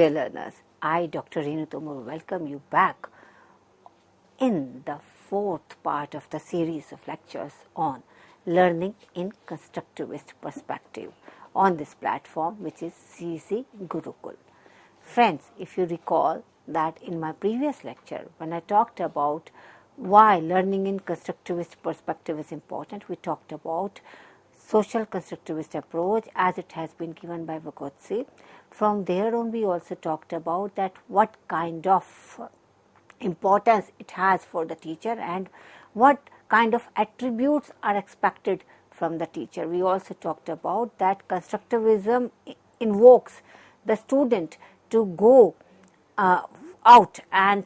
dear learners, I, Dr. Renu Tomar, welcome you back in the fourth part of the series of lectures on learning in constructivist perspective on this platform, which is CEC Gurukul. Friends, if you recall that in my previous lecture, when I talked about why learning in constructivist perspective is important, we talked about social constructivist approach as it has been given by Vygotsky. From there on, we also talked about that what kind of importance it has for the teacher and what kind of attributes are expected from the teacher. We also talked about that constructivism invokes the student to go out and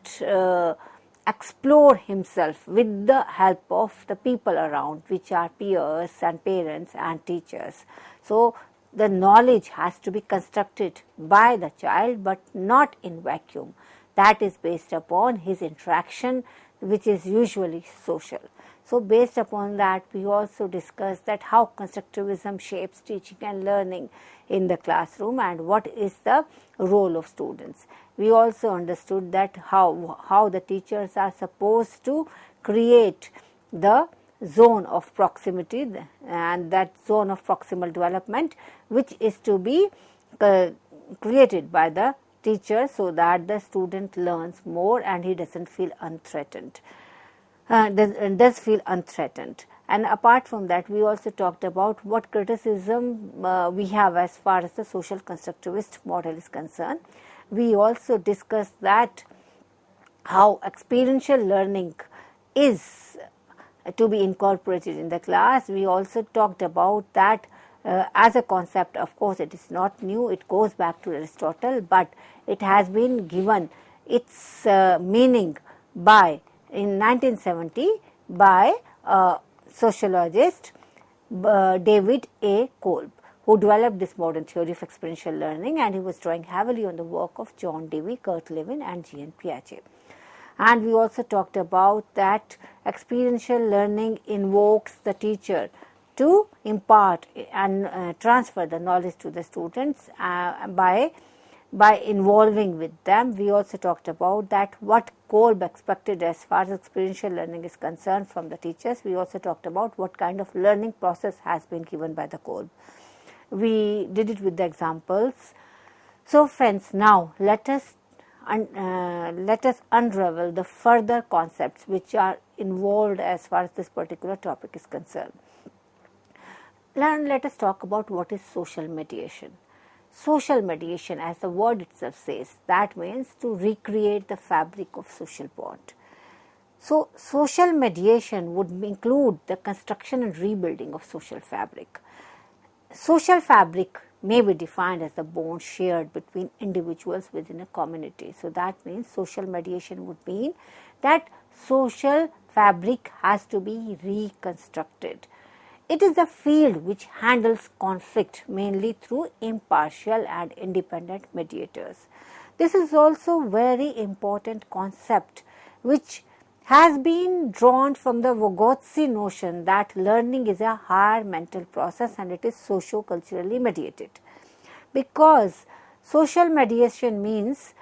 explore himself with the help of the people around, which are peers and parents and teachers. So the knowledge has to be constructed by the child, but not in vacuum. That is based upon his interaction, which is usually social. So based upon that, we also discussed that how constructivism shapes teaching and learning in the classroom and what is the role of students. We also understood that how the teachers are supposed to create the zone of proximity and that zone of proximal development, which is to be created by the teacher so that the student learns more and he doesn't feel unthreatened. Does feel unthreatened. And apart from that, we also talked about what criticism we have as far as the social constructivist model is concerned. We also discussed that how experiential learning is to be incorporated in the class. We also talked about that as a concept. Of course, it is not new, it goes back to Aristotle, but it has been given its meaning by in 1970 by sociologist David A. Kolb, who developed this modern theory of experiential learning, and he was drawing heavily on the work of John Dewey, Kurt Lewin and Jean Piaget. And we also talked about that experiential learning invokes the teacher to impart and transfer the knowledge to the students by involving with them. We also talked about that what Kolb expected as far as experiential learning is concerned from the teachers. We also talked about what kind of learning process has been given by the Kolb. We did it with the examples. So friends, now let us unravel the further concepts which are involved as far as this particular topic is concerned. Let us talk about what is social mediation. Social mediation, as the word itself says, that means to recreate the fabric of social bond. So social mediation would include the construction and rebuilding of social fabric. Social fabric may be defined as the bond shared between individuals within a community. So that means social mediation would mean that social fabric has to be reconstructed. It is a field which handles conflict mainly through impartial and independent mediators. This is also a very important concept which has been drawn from the Vygotsky notion that learning is a higher mental process and it is socio-culturally mediated. Because social mediation means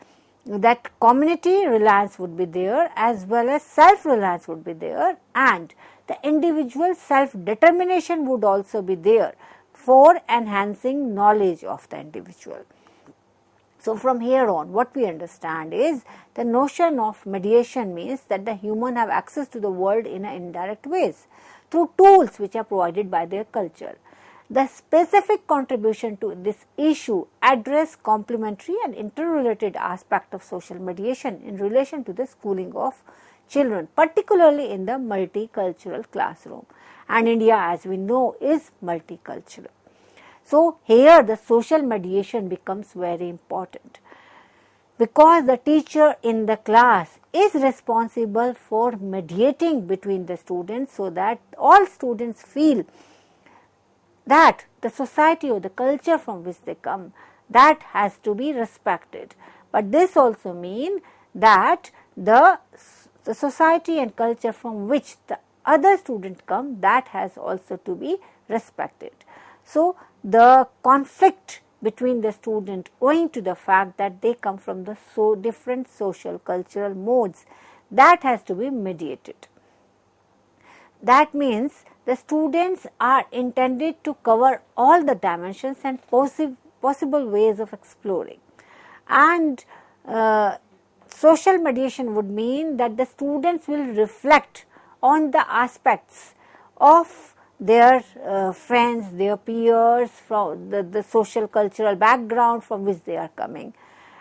that community reliance would be there as well as self-reliance would be there, and the individual self-determination would also be there for enhancing knowledge of the individual. So from here on, what we understand is the notion of mediation means that the human have access to the world in indirect ways through tools which are provided by their culture. The specific contribution to this issue address complementary and interrelated aspect of social mediation in relation to the schooling of children, particularly in the multicultural classroom. And India, as we know, is multicultural. So here the social mediation becomes very important because the teacher in the class is responsible for mediating between the students so that all students feel that the society or the culture from which they come, that has to be respected. But this also means that the society and culture from which the other students come, that has also to be respected. So the conflict between the student owing to the fact that they come from the different social cultural modes that has to be mediated. That means the students are intended to cover all the dimensions and possible ways of exploring. And social mediation would mean that the students will reflect on the aspects of their friends, their peers, from the social cultural background from which they are coming.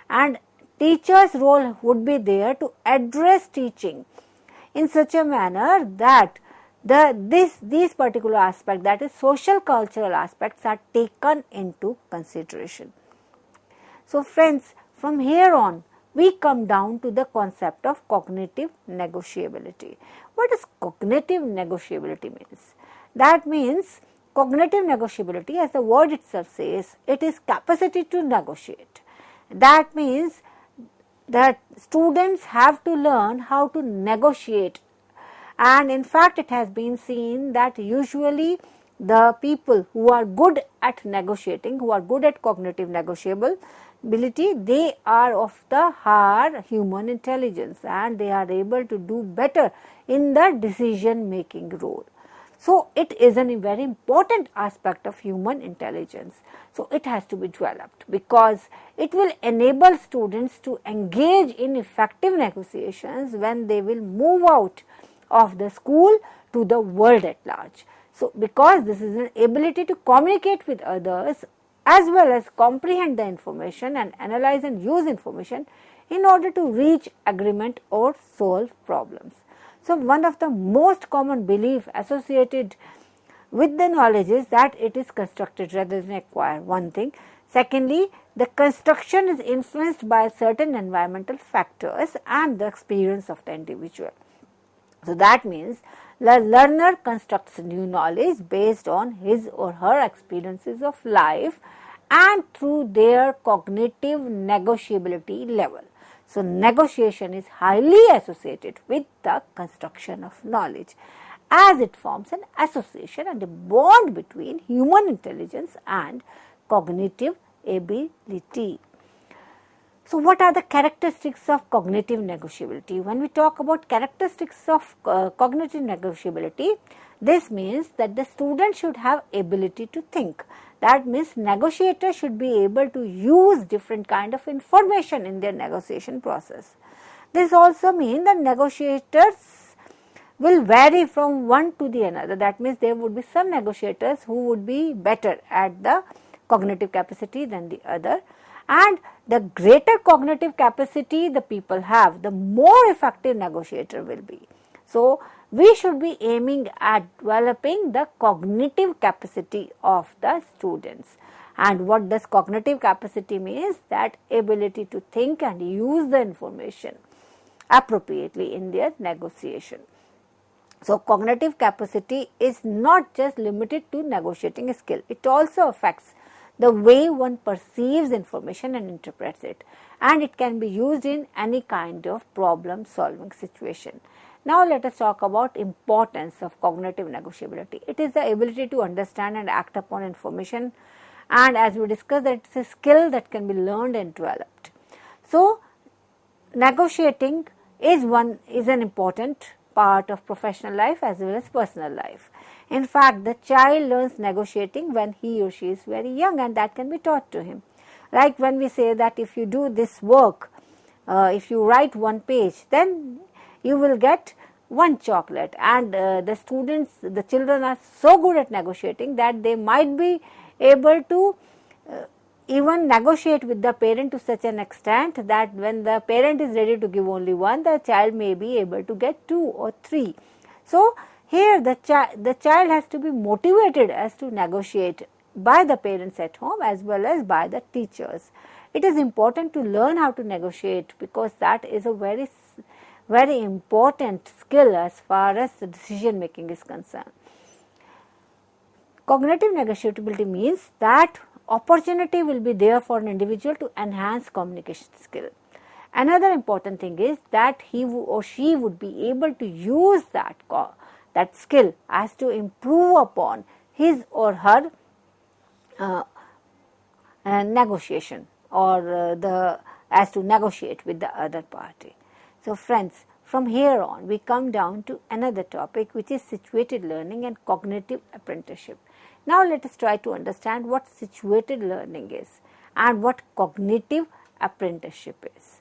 And teacher's role would be there to address teaching in such a manner that these particular aspects, that is social cultural aspects, are taken into consideration. So friends, from here on we come down to the concept of cognitive negotiability. What does cognitive negotiability means? That means cognitive negotiability, as the word itself says, it is capacity to negotiate. That means that students have to learn how to negotiate, and in fact it has been seen that usually the people who are good at negotiating, who are good at cognitive negotiability, they are of the higher human intelligence and they are able to do better in the decision making role. So it is a very important aspect of human intelligence. So it has to be developed because it will enable students to engage in effective negotiations when they will move out of the school to the world at large. So because this is an ability to communicate with others as well as comprehend the information and analyze and use information in order to reach agreement or solve problems. So one of the most common belief associated with the knowledge is that it is constructed rather than acquired, one thing. Secondly, the construction is influenced by certain environmental factors and the experience of the individual. So that means the learner constructs new knowledge based on his or her experiences of life and through their cognitive negotiability level. So negotiation is highly associated with the construction of knowledge, as it forms an association and a bond between human intelligence and cognitive ability. So what are the characteristics of cognitive negotiability? When we talk about characteristics of cognitive negotiability, this means that the student should have ability to think. That means negotiators should be able to use different kind of information in their negotiation process. This also means that negotiators will vary from one to the another. That means there would be some negotiators who would be better at the cognitive capacity than the other, and the greater cognitive capacity the people have, the more effective negotiator will be. So we should be aiming at developing the cognitive capacity of the students. And what does cognitive capacity means? That ability to think and use the information appropriately in their negotiation. So cognitive capacity is not just limited to negotiating skill, it also affects the way one perceives information and interprets it, and it can be used in any kind of problem solving situation. Now let us talk about importance of cognitive negotiability. It is the ability to understand and act upon information, and as we discussed, that it is a skill that can be learned and developed. So negotiating is an important part of professional life as well as personal life. In fact, the child learns negotiating when he or she is very young, and that can be taught to him. Like when we say that if you do this work, if you write one page, then you will get one chocolate, and the children are so good at negotiating that they might be able to even negotiate with the parent to such an extent that when the parent is ready to give only one, the child may be able to get 2 or 3. So here the child has to be motivated as to negotiate by the parents at home as well as by the teachers. It is important to learn how to negotiate because that is a very important skill as far as the decision making is concerned. Cognitive negotiability means that opportunity will be there for an individual to enhance communication skill. Another important thing is that he or she would be able to use that skill as to improve upon his or her negotiation or as to negotiate with the other party. So friends, from here on we come down to another topic, which is situated learning and cognitive apprenticeship. Now let us try to understand what situated learning is and what cognitive apprenticeship is.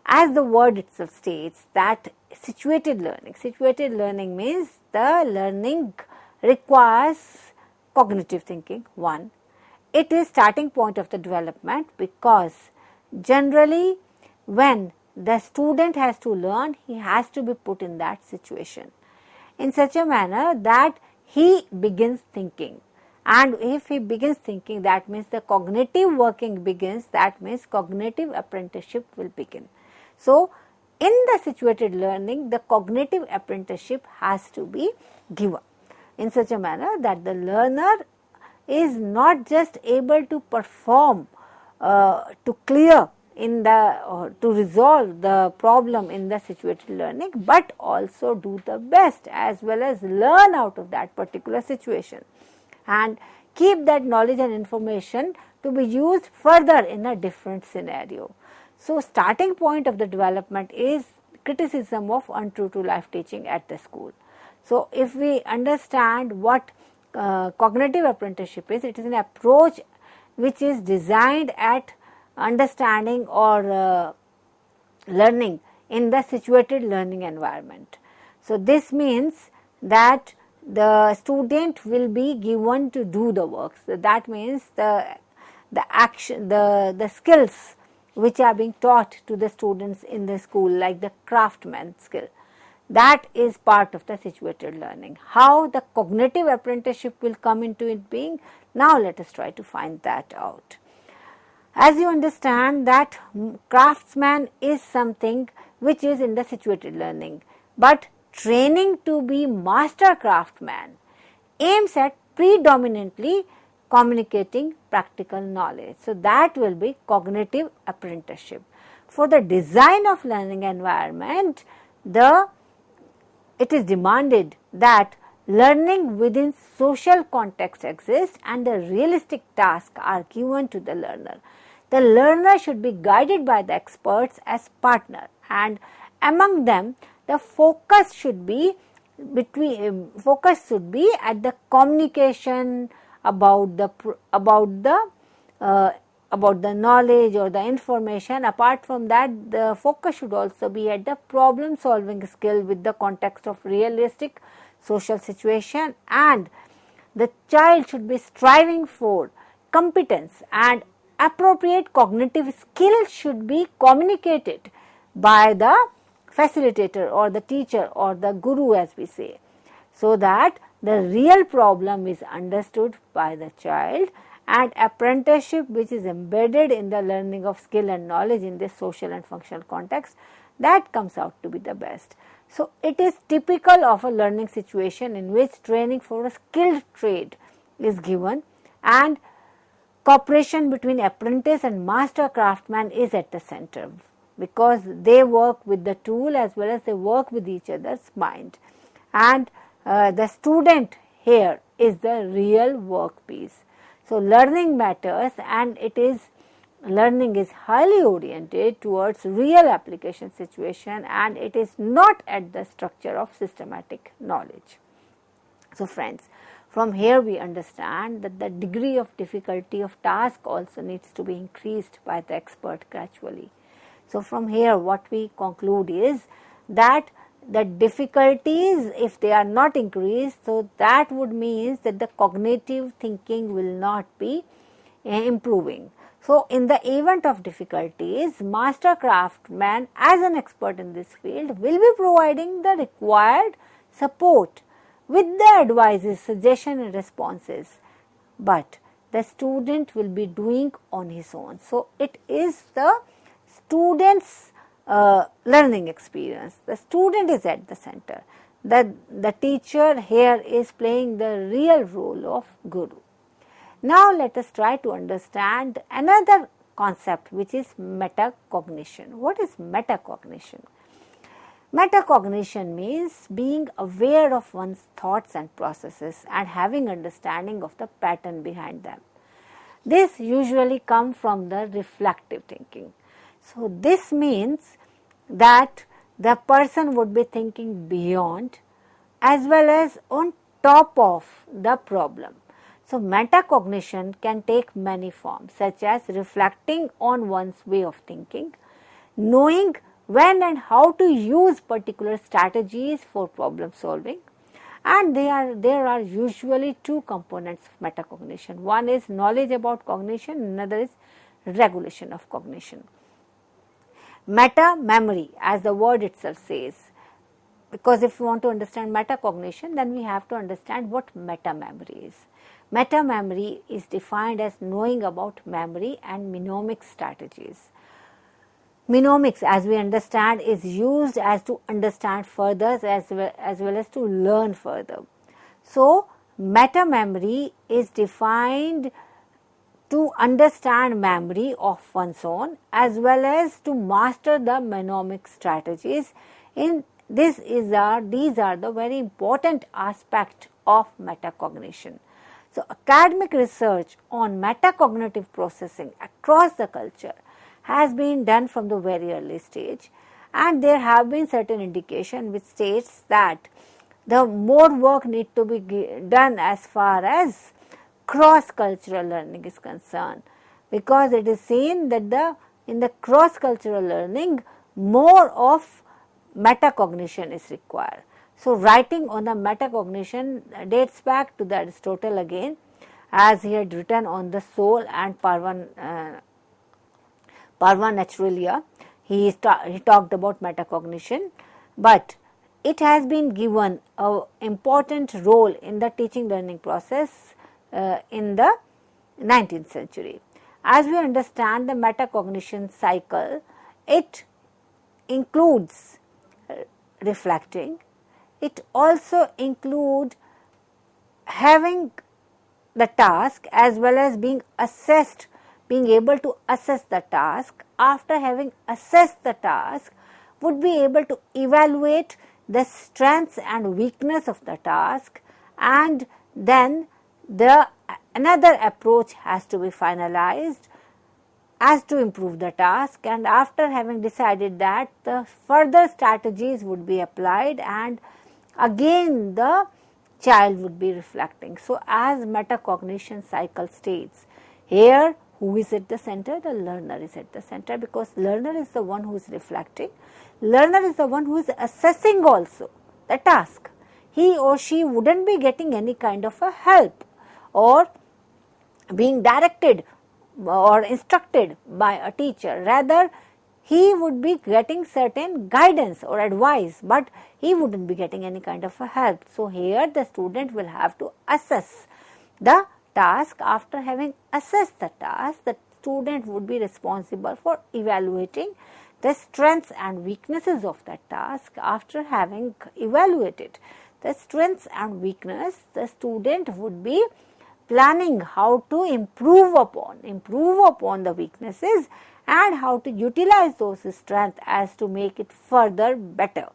As the word itself states, that situated learning means the learning requires cognitive thinking, one. It is starting point of the development, because generally when the student has to learn, he has to be put in that situation in such a manner that he begins thinking. And if he begins thinking, that means the cognitive working begins, that means cognitive apprenticeship will begin. So, in the situated learning, the cognitive apprenticeship has to be given in such a manner that the learner is not just able to perform, to clear in the to resolve the problem in the situated learning, but also do the best as well as learn out of that particular situation and keep that knowledge and information to be used further in a different scenario. So, starting point of the development is criticism of untrue to life teaching at the school. So, if we understand what cognitive apprenticeship is, it is an approach which is designed at understanding or learning in the situated learning environment. So, this means that the student will be given to do the work. So, that means the action, the skills which are being taught to the students in the school, like the craftsman skill, that is part of the situated learning. How the cognitive apprenticeship will come into it being, now let us try to find that out. As you understand that craftsman is something which is in the situated learning, but training to be master craftsman aims at predominantly communicating practical knowledge. So, that will be cognitive apprenticeship. For the design of learning environment, it is demanded that learning within social context exists and the realistic tasks are given to the learner. The learner should be guided by the experts as partner, and among them the focus should be at the communication about the knowledge or the information. Apart from that, the focus should also be at the problem solving skill with the context of realistic social situation, and the child should be striving for competence, and appropriate cognitive skill should be communicated by the facilitator or the teacher or the guru, as we say, so that the real problem is understood by the child, and apprenticeship which is embedded in the learning of skill and knowledge in this social and functional context, that comes out to be the best. So, it is typical of a learning situation in which training for a skilled trade is given, and cooperation between apprentice and master craftsman is at the center, because they work with the tool as well as they work with each other's mind, and the student here is the real workpiece. So, learning matters, and learning is highly oriented towards real application situation, and it is not at the structure of systematic knowledge. So, friends, from here we understand that the degree of difficulty of task also needs to be increased by the expert gradually. So, from here what we conclude is that the difficulties, if they are not increased, so that would mean that the cognitive thinking will not be improving. So, in the event of difficulties, master craftsman as an expert in this field will be providing the required support with the advices, suggestion and responses, but the student will be doing on his own. So, it is the student's learning experience. The student is at the center. The teacher here is playing the real role of guru. Now, let us try to understand another concept, which is metacognition. What is metacognition? Metacognition means being aware of one's thoughts and processes and having understanding of the pattern behind them. This usually comes from the reflective thinking. So, this means that the person would be thinking beyond as well as on top of the problem. So, metacognition can take many forms such as reflecting on one's way of thinking, knowing when and how to use particular strategies for problem solving, and there are usually two components of metacognition. One is knowledge about cognition, another is regulation of cognition. Meta memory, as the word itself says, because if we want to understand metacognition, then we have to understand what meta memory is. Meta memory is defined as knowing about memory and mnemonic strategies. Mnemonics, as we understand, is used as to understand further as well as to learn further. So, meta memory is defined to understand memory of one's own as well as to master the mnemonic strategies. These are the very important aspect of metacognition. So, academic research on metacognitive processing across the culture has been done from the very early stage, and there have been certain indication which states that the more work need to be done as far as cross-cultural learning is concerned, because it is seen that in the cross-cultural learning more of metacognition is required. So, writing on the metacognition dates back to Aristotle again, as he had written on the soul and Parva Naturalia. He talked about metacognition, but it has been given an important role in the teaching learning process in the 19th century. As we understand the metacognition cycle, it includes reflecting, it also includes having the task as well as being assessed, being able to assess the task. After having assessed the task, would be able to evaluate the strengths and weakness of the task, and then another approach has to be finalized as to improve the task, and after having decided that, the further strategies would be applied, and again the child would be reflecting. So, as metacognition cycle states, here who is at the center? The learner is at the center, because learner is the one who is reflecting, learner is the one who is assessing also the task. He or she wouldn't be getting any kind of a help or being directed or instructed by a teacher, rather he would be getting certain guidance or advice, but he wouldn't be getting any kind of a help. So, here the student will have to assess the task. After having assessed the task, the student would be responsible for evaluating the strengths and weaknesses of that task. After having evaluated the strengths and weakness, the student would be planning how to improve upon the weaknesses and how to utilize those strengths as to make it further better,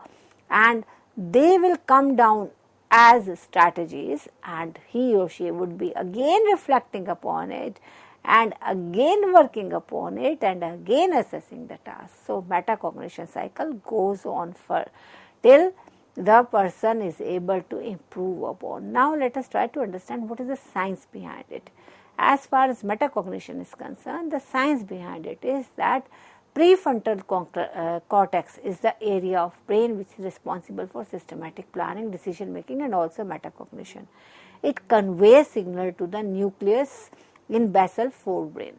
and they will come down as strategies, and he or she would be again reflecting upon it and again working upon it and again assessing the task. So, metacognition cycle goes on till the person is able to improve upon. Now, let us try to understand what is the science behind it. As far as metacognition is concerned, the science behind it is that prefrontal cortex is the area of brain which is responsible for systematic planning, decision making and also metacognition. It conveys signal to the nucleus in basal forebrain.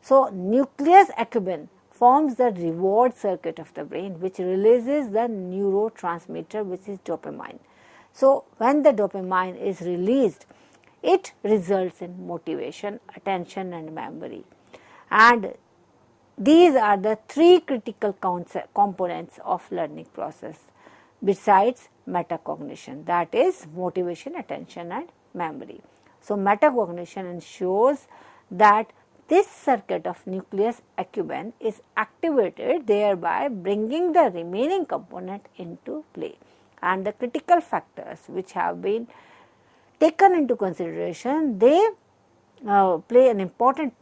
So, nucleus accumbens forms the reward circuit of the brain, which releases the neurotransmitter which is dopamine. So, when the dopamine is released, it results in motivation, attention and memory. And these are the three critical components of learning process besides metacognition, that is motivation, attention and memory. So, metacognition ensures that this circuit of nucleus accumbens is activated, thereby bringing the remaining component into play. And the critical factors which have been taken into consideration, they play an important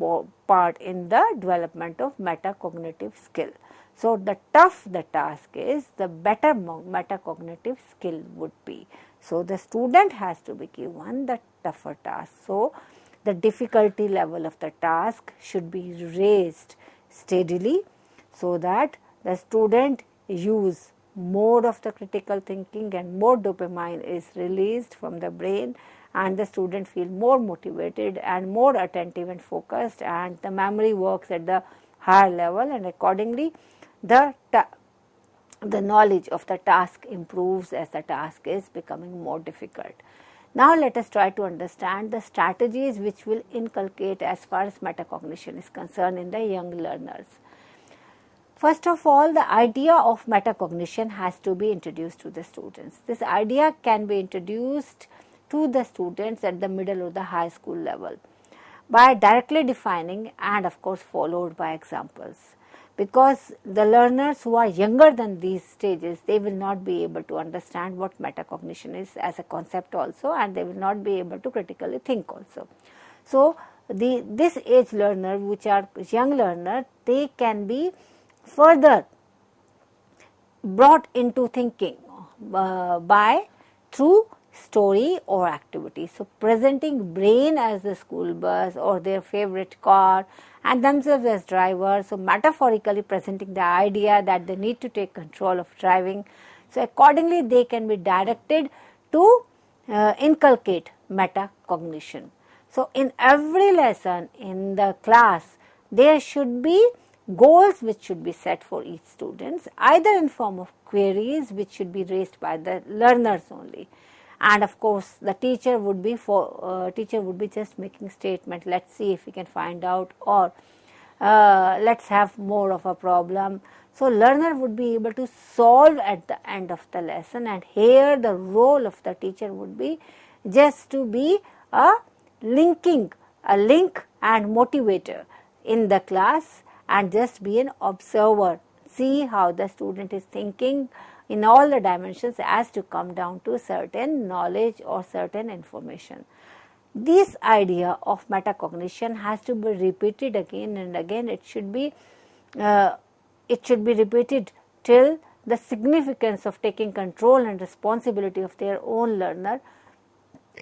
part in the development of metacognitive skill. So, the tough the task is, the better metacognitive skill would be. So, the student has to be given the tougher task. So, the difficulty level of the task should be raised steadily, so that the student use more of the critical thinking and more dopamine is released from the brain, and the student feel more motivated and more attentive and focused, and the memory works at the higher level, and accordingly the knowledge of the task improves as the task is becoming more difficult. Now, let us try to understand the strategies which will inculcate as far as metacognition is concerned in the young learners. First of all, the idea of metacognition has to be introduced to the students. This idea can be introduced to the students at the middle or the high school level by directly defining and of course followed by examples. Because the learners who are younger than these stages, they will not be able to understand what metacognition is as a concept also, and they will not be able to critically think also. So, this age learner, which are young learner, they can be further brought into thinking by through story or activity. So, presenting brain as the school bus or their favorite car and themselves as drivers. So, metaphorically presenting the idea that they need to take control of driving. So, accordingly they can be directed to inculcate metacognition. So, in every lesson in the class, there should be goals which should be set for each student, either in form of queries which should be raised by the learners only, and of course the teacher would be just making statement, let's see if we can find out, or let's have more of a problem. So, learner would be able to solve at the end of the lesson, and here the role of the teacher would be just to be a link and motivator in the class, and just be an observer, see how the student is thinking in all the dimensions as to come down to certain knowledge or certain information. This idea of metacognition has to be repeated again and again. It should be repeated till the significance of taking control and responsibility of their own learner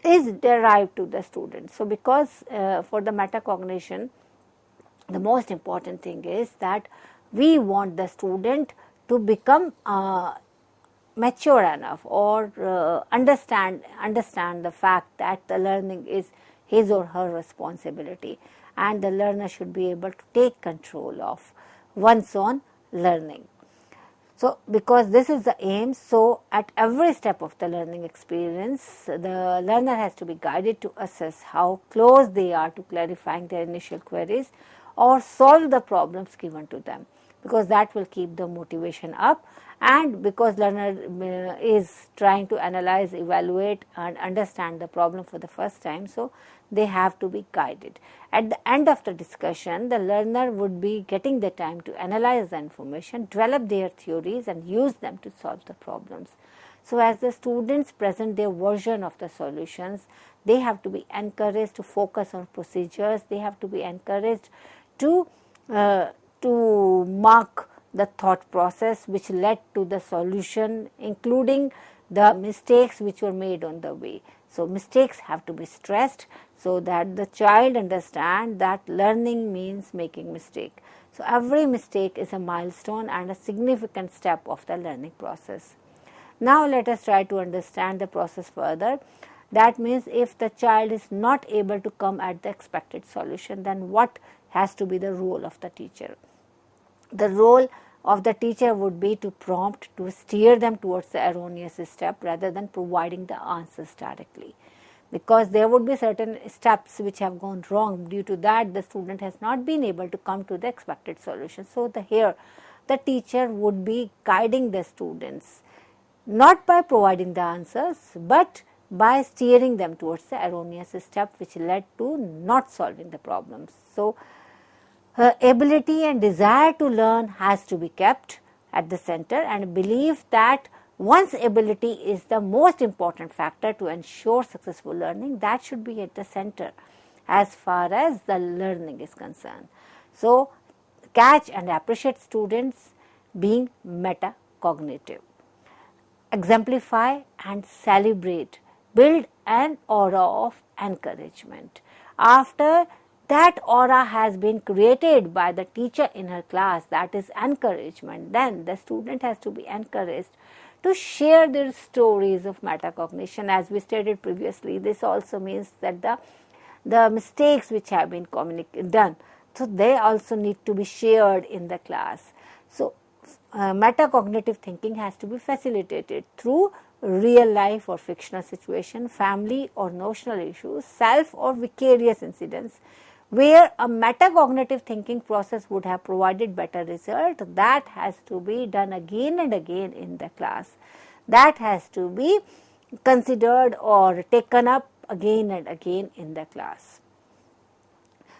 is derived to the student. So, because for the metacognition, the most important thing is that we want the student to become mature enough or understand the fact that the learning is his or her responsibility, and the learner should be able to take control of one's own learning. So, because this is the aim, so at every step of the learning experience, the learner has to be guided to assess how close they are to clarifying their initial queries or solve the problems given to them, because that will keep the motivation up, and because learner is trying to analyze, evaluate and understand the problem for the first time, so they have to be guided. At the end of the discussion, the learner would be getting the time to analyze the information, develop their theories and use them to solve the problems. So, as the students present their version of the solutions, they have to be encouraged to focus on procedures, they have to be encouraged to mark the thought process which led to the solution, including the mistakes which were made on the way. So, mistakes have to be stressed so that the child understand that learning means making mistake. So, every mistake is a milestone and a significant step of the learning process. Now, let us try to understand the process further. That means, if the child is not able to come at the expected solution, then what has to be the role of the teacher? The role of the teacher would be to prompt, to steer them towards the erroneous step rather than providing the answers directly, because there would be certain steps which have gone wrong. Due to that, the student has not been able to come to the expected solution. So, here the teacher would be guiding the students, not by providing the answers, but by steering them towards the erroneous step which led to not solving the problems. So, ability and desire to learn has to be kept at the center, and belief that one's ability is the most important factor to ensure successful learning, that should be at the center. as far as the learning is concerned. So, catch and appreciate students being metacognitive. Exemplify and celebrate, build an aura of encouragement. After that aura has been created by the teacher in her class, that is encouragement, then the student has to be encouraged to share their stories of metacognition. As we stated previously, this also means that the mistakes which have been done, so they also need to be shared in the class. So, metacognitive thinking has to be facilitated through real life or fictional situation, family or notional issues, self or vicarious incidents, where a metacognitive thinking process would have provided better result. That has to be done again and again in the class. That has to be considered or taken up again and again in the class.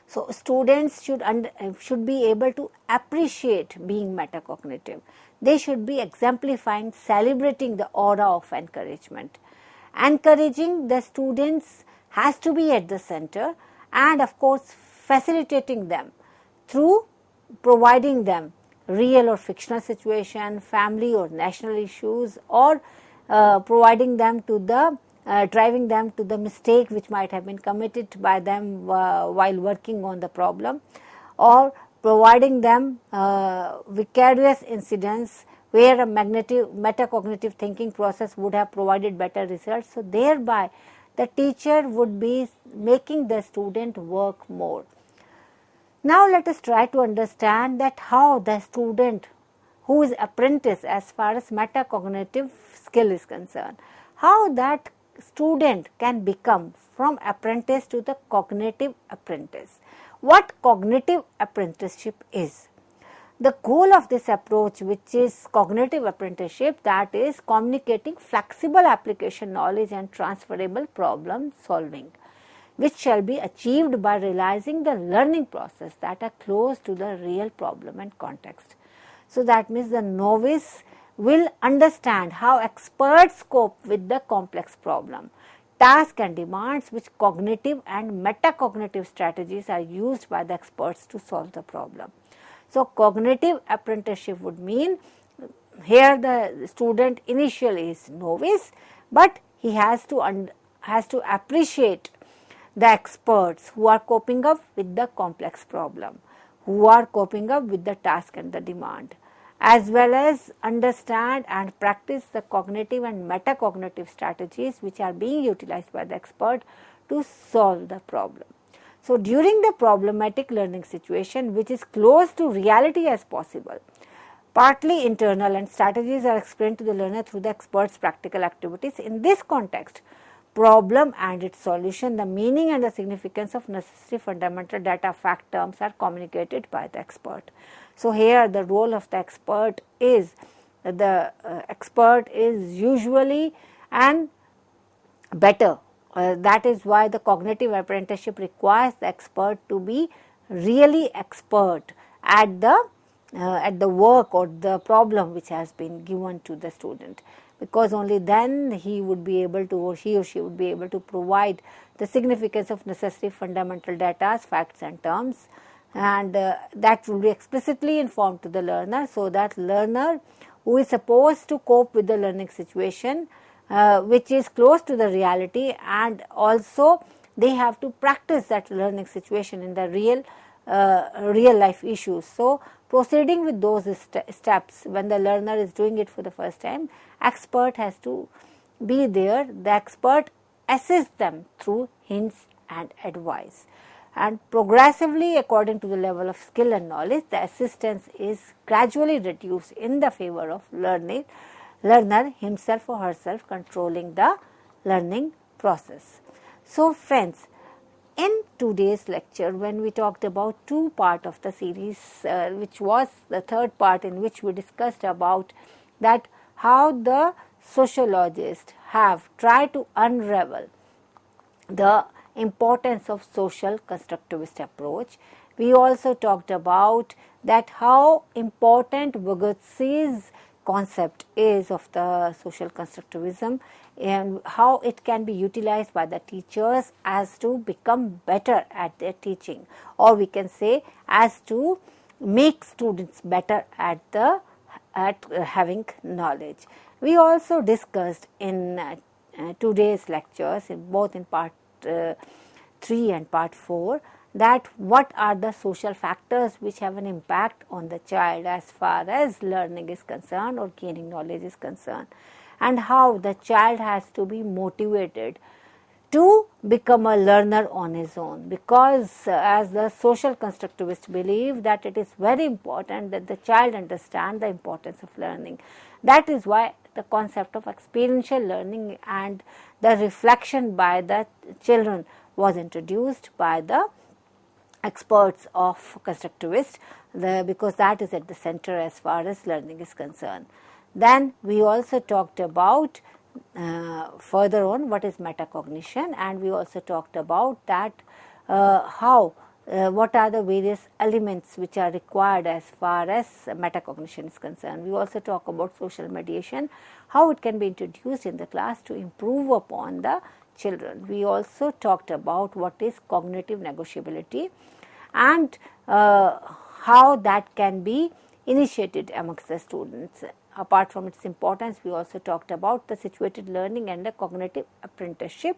So, students should be able to appreciate being metacognitive. They should be exemplifying, celebrating the aura of encouragement. Encouraging the students has to be at the center, and of course, facilitating them through providing them real or fictional situation, family or national issues, or providing them to the driving them to the mistake which might have been committed by them while working on the problem, or providing them vicarious incidents where a metacognitive thinking process would have provided better results. So, thereby the teacher would be making the student work more. Now, let us try to understand that how the student who is apprentice as far as metacognitive skill is concerned, how that student can become from apprentice to the cognitive apprentice. What cognitive apprenticeship is? The goal of this approach, which is cognitive apprenticeship, that is communicating flexible application knowledge and transferable problem solving, which shall be achieved by realizing the learning process that are close to the real problem and context. So, that means the novice will understand how experts cope with the complex problem, task and demands which cognitive and metacognitive strategies are used by the experts to solve the problem. So, cognitive apprenticeship would mean here the student initially is novice, but he has to appreciate the experts who are coping up with the complex problem, who are coping up with the task and the demand, as well as understand and practice the cognitive and metacognitive strategies which are being utilized by the expert to solve the problem. So, during the problematic learning situation, which is close to reality as possible, partly internal, and strategies are explained to the learner through the expert's practical activities. In this context, problem and its solution, the meaning and the significance of necessary fundamental data, fact terms are communicated by the expert. So, here the role of the expert is usually and better. That is why the cognitive apprenticeship requires the expert to be really expert at the work or the problem which has been given to the student, because only then he would be able to, or he or she would be able to provide the significance of necessary fundamental data, facts and terms, and that will be explicitly informed to the learner, so that learner who is supposed to cope with the learning situation which is close to the reality, and also they have to practice that learning situation in the real life issues. So, proceeding with those steps, when the learner is doing it for the first time, expert has to be there. The expert assists them through hints and advice, and progressively according to the level of skill and knowledge, the assistance is gradually reduced in the favor of learner himself or herself controlling the learning process. So, friends, in today's lecture, when we talked about two parts of the series, which was the third part in which we discussed about that how the sociologists have tried to unravel the importance of social constructivist approach. We also talked about that how important Vygotsky's concept is of the social constructivism and how it can be utilized by the teachers as to become better at their teaching, or we can say as to make students better at having knowledge. We also discussed in today's lectures, both in part 3 and part 4, that what are the social factors which have an impact on the child as far as learning is concerned or gaining knowledge is concerned, and how the child has to be motivated to become a learner on his own, because as the social constructivists believe that it is very important that the child understand the importance of learning. That is why the concept of experiential learning and the reflection by the children was introduced by the experts of constructivists, because that is at the center as far as learning is concerned. Then we also talked about further on what is metacognition, and we also talked about that what are the various elements which are required as far as metacognition is concerned. We also talk about social mediation, how it can be introduced in the class to improve upon the children. We also talked about what is cognitive negotiability and how that can be initiated amongst the students. Apart from its importance, we also talked about the situated learning and the cognitive apprenticeship.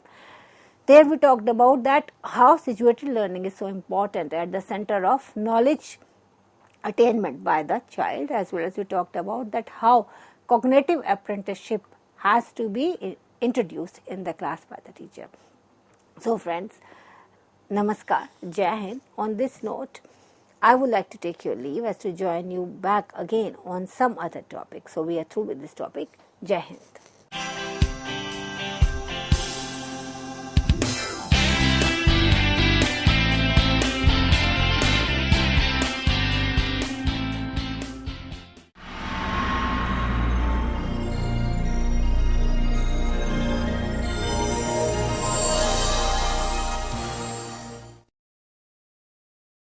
There we talked about that how situated learning is so important at the center of knowledge attainment by the child, as well as we talked about that how cognitive apprenticeship has to be introduced in the class by the teacher. So friends, Namaskar, Jai Hind. On this note, I would like to take your leave as to join you back again on some other topic. So we are through with this topic. Jai Hind.